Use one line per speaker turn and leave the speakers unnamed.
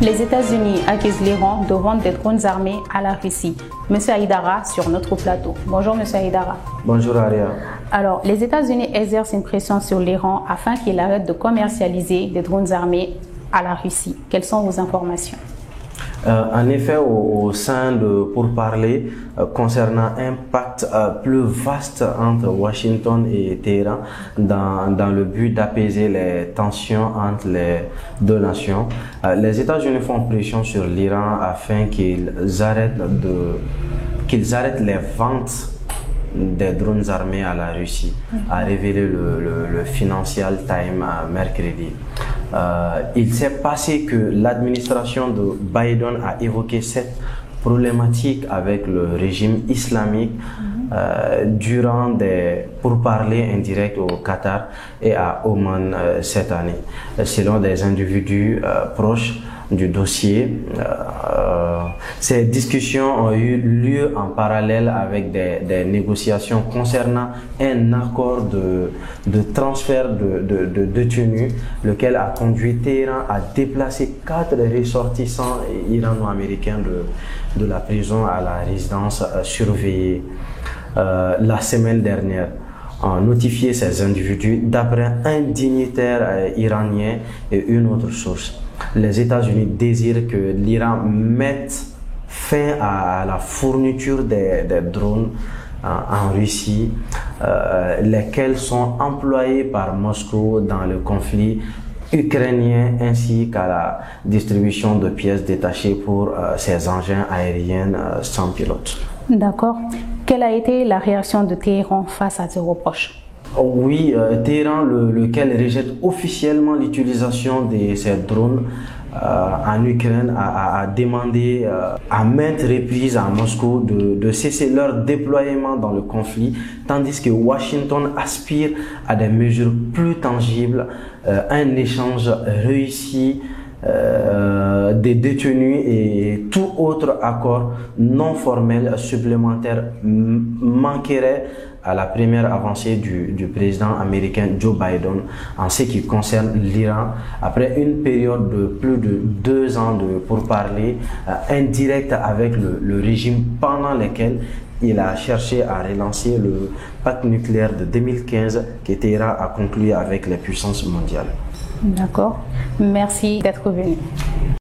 Les États-Unis accusent l'Iran de vendre des drones armés à la Russie. Monsieur Haïdara sur notre plateau. Bonjour Monsieur Haïdara.
Bonjour Aria.
Alors, les États-Unis exercent une pression sur l'Iran afin qu'il arrête de commercialiser des drones armés à la Russie. Quelles sont vos informations?
En effet, au sein de pourparlers concernant un pacte plus vaste entre Washington et Téhéran dans le but d'apaiser les tensions entre les deux nations, les États-Unis font pression sur l'Iran afin qu'ils arrêtent les ventes des drones armés à la Russie, a révélé le Financial Times mercredi. Il s'est passé que l'administration de Biden a évoqué cette problématique avec le régime islamique durant des pourparlers indirects au Qatar et à Oman cette année. Selon des individus proches du dossier, ces discussions ont eu lieu en parallèle avec des négociations concernant un accord de transfert de détenus, lequel a conduit Téhéran à déplacer 4 ressortissants irano-américains de la prison à la résidence surveillée la semaine dernière. A notifié ces individus d'après un dignitaire iranien et une autre source. Les États-Unis désirent que l'Iran mette fin à la fourniture des drones en Russie, lesquels sont employés par Moscou dans le conflit ukrainien ainsi qu'à la distribution de pièces détachées pour ces engins aériens sans pilote.
D'accord. Quelle a été la réaction de Téhéran face à ces reproches?
Oui, Téhéran, lequel rejette officiellement l'utilisation de ces drones en Ukraine, a demandé à maintes reprises à Moscou de cesser leur déploiement dans le conflit, tandis que Washington aspire à des mesures plus tangibles, un échange réussi des détenus et tout autre accord non formel supplémentaire manquerait à la première avancée du président américain Joe Biden en ce qui concerne l'Iran après une période de plus de 2 ans de pourparlers indirects avec le régime pendant lesquels il a cherché à relancer le pacte nucléaire de 2015 que Téhéran a conclu avec les puissances mondiales.
D'accord. Merci d'être venu.